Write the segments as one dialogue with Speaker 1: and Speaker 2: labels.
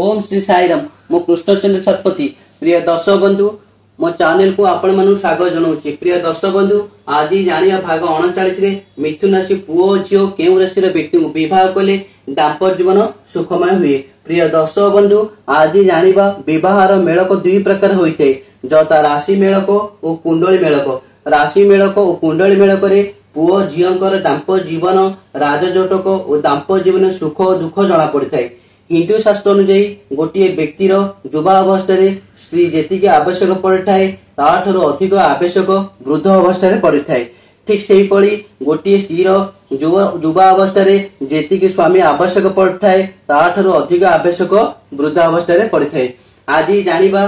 Speaker 1: ओम श्री साईराम मो कृष्णचंद्र शतपथी। प्रिय दर्शक बंधु मो चैनल को आपण मानु स्वागत जनाऊँ। प्रिय दर्शक बंधु आज जानिया भाग 39 रे मिथुन राशि पुओ झियो केउ राशि व्यक्ति को विवाह कले दाम्पत्य जीवन सुखमय हुए। प्रिय दर्शक बंधु आज जानिबा विवाहर मेलक दुई प्रकार होइथे, जता राशि मेलक और कुंडली मेलक। राशि मेलक और कुंडली मेलक रे पुओ झियोंकर दाम्पत्य जीवन राजजोटक और दाम्पत्य जीवन सुख और दुख जना पड़िଥାଏ। हिंदू शास्त्र अनुଯାयी गोटे व्यक्तिर युवा अवस्था स्त्री जेतिकी आवश्यक पड़िଥାଏ ताठर अधिक आवश्यक वृद्ध अवस्था पड़िଥାଏ। ठीक सेही पड़ी गोटे स्त्रीर युवा अवस्था जेतिकी स्वामी आवश्यक पड़िଥାଏ ताठर अधिक आवश्यक वृद्ध अवस्था पड़िଥାଏ। आज जानिबा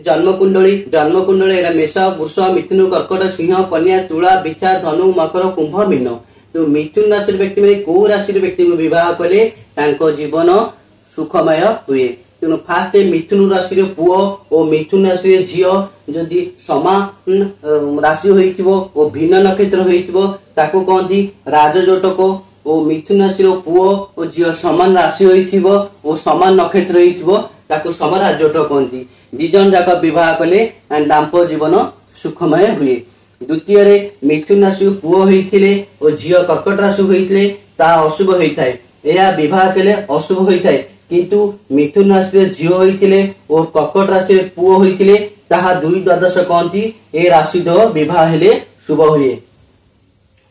Speaker 1: जन्मकुंडली एटा मेष वृष मिथुन कर्कट सिंह कन्या तुला बिछा धनु मकर कुंभ मीन। तो मिथुन राशि व्यक्ति मैंने कौ राशि व्यक्ति को विवाह कले जीवन सुखमय हुए। तेणु फास्ट मिथुन राशि पुओ और मिथुन राशि झील जदि समान राशि होइथिबो और भिन्न नक्षत्र होइथिबो ताको कहती राजजोटक। और मिथुन राशि पुओ और झील समान राशि होइथिबो और समान नक्षत्र होइथिबो ताको सम राजजोटक कहती। दिजन जाक विवाह कले दाम्पत्य जीवन सुखमय हुए। द्वितीय रे मिथुन राशि पुओ होइथिले और झील कर्कट राशि होइथिले ता अशुभ होइथाय। यह विवाह कले अशुभ होइथाय, किंतु मिथुन राशि झील होइथिले और कर्कट राशि पुओ होइथिले ताहा दुई द्वादश कहती ए राशि दो विवाह हेले शुभ हुए।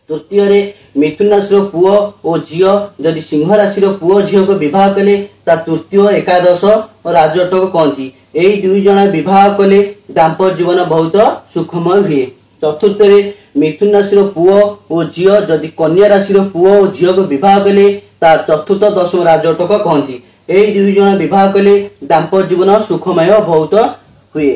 Speaker 1: तृतीय रे मिथुन राशि पुओ और झील जदि सिंह राशि पुओ झील को विवाह कले ता तृतीय एकादश और राजजोटक कहती। एई दुई जण विवाह कले दाम्पत्य जीवन बहुत सुखमय हुए। चतुर्थ रे मिथुन राशि पुओ और झील जदि कन्या राशि पुओ और झील को विवाह कले ता चतुर्थ दशम राजजोटक कहती। एई दुई जण विवाह कले दाम्पत्य जीवन सुखमय बहुत हुए।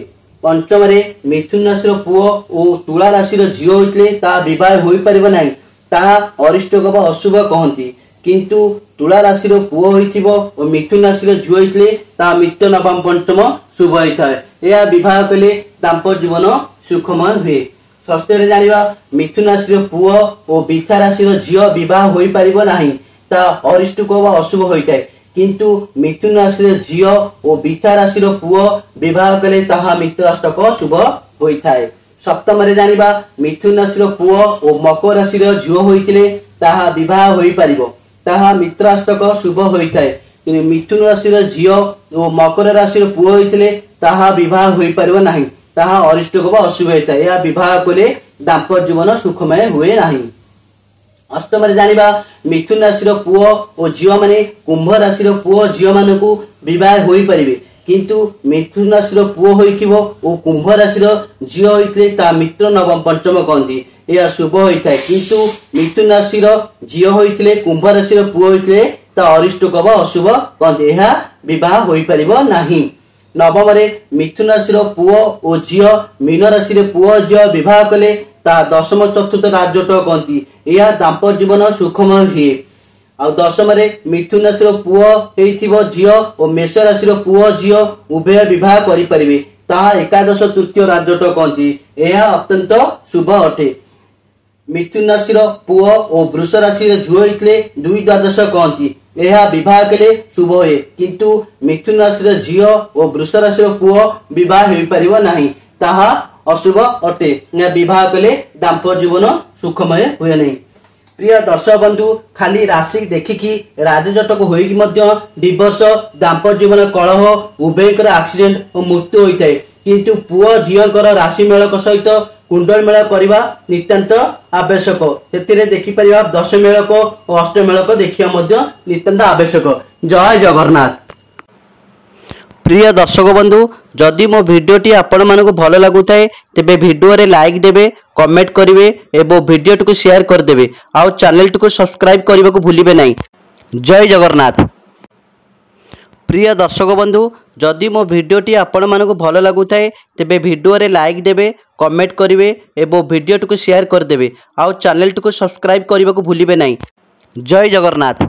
Speaker 1: पंचम रे मिथुन राशि पुओ और तुला राशि झील होइतले ता विवाह होई परिबो नाही, ता अरिष्टक वा अशुभ कहती। किंतु तुला राशि पुओ होइथिबो और मिथुन राशि झील होइतले ता मित्र नवम पंचम शुभ होइथाय। एहा विवाह कले दाम्पत्य जीवन सुखमय हुए। षष्ठ रे जानिबा मिथुन राशि पुओ और बिछा राशि झील विवाह होई परिबो नाही, ता अरिष्टक वा अशुभ होइथाय। किंतु मिथुन राशि झील और बिछा राशि पुओ विवाह कले ताहा मित्राष्टक शुभ होइथाय। सप्तम रे जानिबा मिथुन राशि पुओ और मकर राशि झील होइतिले ताहा विवाह होई परिबो, ताहा मित्राष्टक शुभ होइथाय। कि मिथुन राशि झील और मकर राशि पुओ होइतिले ताहा विवाह होई परिबो नाही, ताहा अरिष्टक वा अशुभ होइथाय। या विवाह कले दाम्पत्य जीवन सुखमय हुए नाही। अष्टम रे जानिबा मिथुन राशि पुओ और झील माने कुंभ राशि पुओ झील मानकु विवाह होई परिबे, किंतु मिथुन राशि पुओ होइथिबो और कुंभ राशि झील होइतले ता मित्र नवम पंचम कहती। यह शुभ होइथाय। किंतु मिथुन राशि झील होइतले कुंभ राशि पुओ होइतले ता अरिष्टक वा अशुभ कहती। यह विवाह होई परिबो नाही। नवम रे मिथुन राशि पुओ और झील मीन राशि पुओ झील विवाह कले ता दशम चतुर्थ राजजोटक कहती। यह दाम्पत्य जीवन सुखमय हुए। आ दशम रे मिथुन राशि पुओ हेइथिबो झील और मेष राशि पुओ झील उभय विवाह करि परिबे, ता एकादश तृतीय राजजोटक कहती। यह अत्यंत शुभ अटे। मिथुन राशि पुओ और वृष राशि झील होइतले दुई द्वादश कहती। यह विवाह कले शुभ हुए, किंतु मिथुन राशि झील और वृष राशि पुओ विवाह होई परिबो नाही, ताहा अशुभ अटे। विवाह कले दाम्पत्य जीवन सुखमय हुए नहीं। प्रिय दर्शक बंधु खाली राशि देखिकी राजजोटक होइकी मध्य डिवोर्स दाम्पत्य जीवन कलह उभयकर एक्सीडेंट और मृत्यु होइଥାଏ, किंतु पुओ झीलकर राशि मेलक सहित कुंडल मेल करबा नितांत आवश्यक। सेतिरे देखि परिबा दश मेलक और अष्ट मेलक देखिया मध्य नितांत आवश्यक। जय जगन्नाथ। प्रिय दर्शक बंधु जदि मो भिडियोटी आपण मानक भल लगुଥାଏ तेबे भिडियो रे लाइक देबे, कमेंट करिवे एवं भिडियो को शेयर कर देबे। आउ चैनल को सब्सक्राइब करने को भूलिबे नहीं। जय जगन्नाथ। प्रिय दर्शक बंधु जदि मो भिडियोटी आपण मानक भल लगुଥାଏ तेबे भिडियो रे लाइक देबे, कमेंट करिवे एवं भिडियो को शेयर कर देबे। आउ चैनल को सब्सक्राइब करने को भूलिबे नहीं। जय जगन्नाथ।